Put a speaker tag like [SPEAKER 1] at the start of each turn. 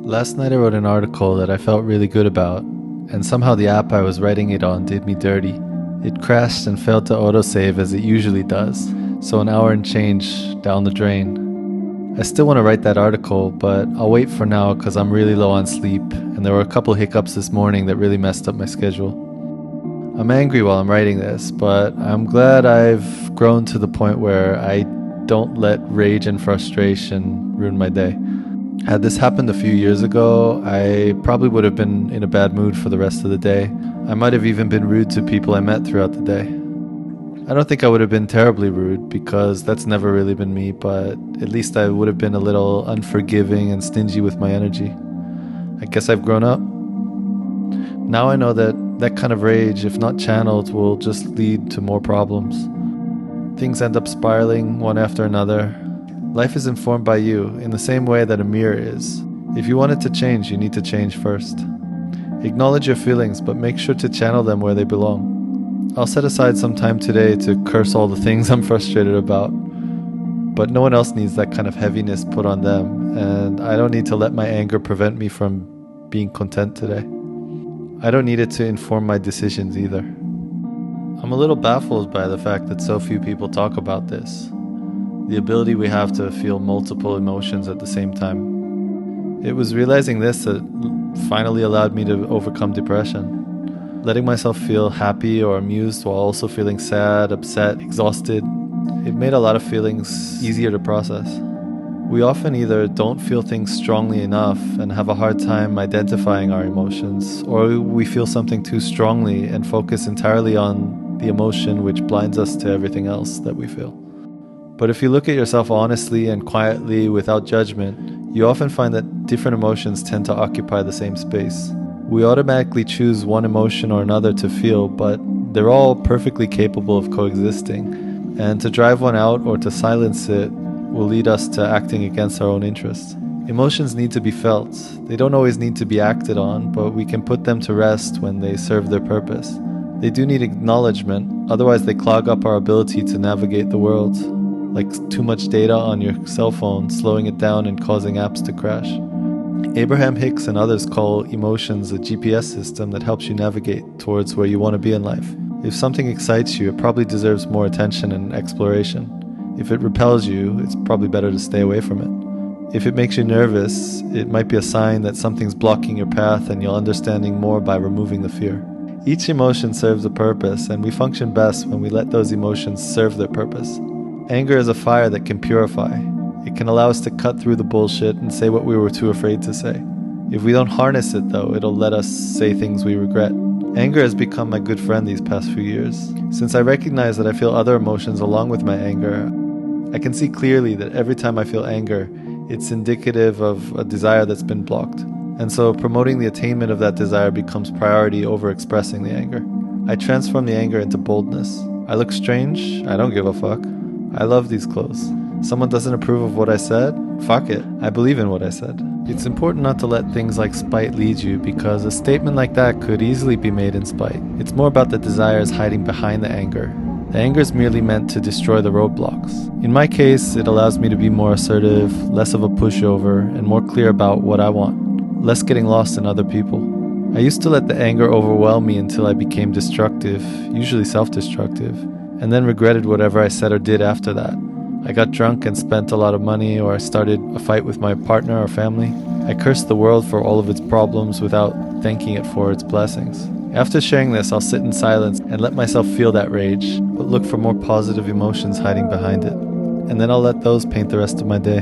[SPEAKER 1] Last night I wrote an article that I felt really good about, and somehow the app I was writing it on did me dirty. It crashed and failed to autosave as it usually does, so an hour and change down the drain. I still want to write that article, but I'll wait for now because I'm really low on sleep, and there were a couple hiccups this morning that really messed up my schedule. I'm angry while I'm writing this, but I'm glad I've grown to the point where I don't let rage and frustration ruin my day. Had this happened a few years ago, I probably would have been in a bad mood for the rest of the day. I might have even been rude to people I met throughout the day. I don't think I would have been terribly rude because that's never really been me, but at least I would have been a little unforgiving and stingy with my energy. I guess I've grown up. Now I know that that kind of rage, if not channeled, will just lead to more problems. Things end up spiraling one after another. Life is informed by you in the same way that a mirror is. If you want it to change, you need to change first. Acknowledge your feelings, but make sure to channel them where they belong. I'll set aside some time today to curse all the things I'm frustrated about, but no one else needs that kind of heaviness put on them, and I don't need to let my anger prevent me from being content today. I don't need it to inform my decisions either. I'm a little baffled by the fact that so few people talk about this. The ability we have to feel multiple emotions at the same time. It was realizing this that finally allowed me to overcome depression. Letting myself feel happy or amused while also feeling sad, upset, exhausted. It made a lot of feelings easier to process. We often either don't feel things strongly enough and have a hard time identifying our emotions, or we feel something too strongly and focus entirely on the emotion, which blinds us to everything else that we feel. But if you look at yourself honestly and quietly without judgment, you often find that different emotions tend to occupy the same space. We automatically choose one emotion or another to feel, but they're all perfectly capable of coexisting. And to drive one out or to silence it will lead us to acting against our own interests. Emotions need to be felt. They don't always need to be acted on, but we can put them to rest when they serve their purpose. They do need acknowledgement, otherwise they clog up our ability to navigate the world. Like too much data on your cell phone, slowing it down and causing apps to crash. Abraham Hicks and others call emotions a GPS system that helps you navigate towards where you want to be in life. If something excites you, it probably deserves more attention and exploration. If it repels you, it's probably better to stay away from it. If it makes you nervous, it might be a sign that something's blocking your path and you're understanding more by removing the fear. Each emotion serves a purpose, and we function best when we let those emotions serve their purpose. Anger is a fire that can purify. It can allow us to cut through the bullshit and say what we were too afraid to say. If we don't harness it though, it'll let us say things we regret. Anger has become my good friend these past few years. Since I recognize that I feel other emotions along with my anger, I can see clearly that every time I feel anger, it's indicative of a desire that's been blocked. And so promoting the attainment of that desire becomes priority over expressing the anger. I transform the anger into boldness. I look strange, I don't give a fuck. I love these clothes. Someone doesn't approve of what I said? Fuck it. I believe in what I said. It's important not to let things like spite lead you, because a statement like that could easily be made in spite. It's more about the desires hiding behind the anger. The anger is merely meant to destroy the roadblocks. In my case, it allows me to be more assertive, less of a pushover, and more clear about what I want, less getting lost in other people. I used to let the anger overwhelm me until I became destructive, usually self-destructive, and then regretted whatever I said or did after that. I got drunk and spent a lot of money, or I started a fight with my partner or family. I cursed the world for all of its problems without thanking it for its blessings. After sharing this, I'll sit in silence and let myself feel that rage, but look for more positive emotions hiding behind it. And then I'll let those paint the rest of my day.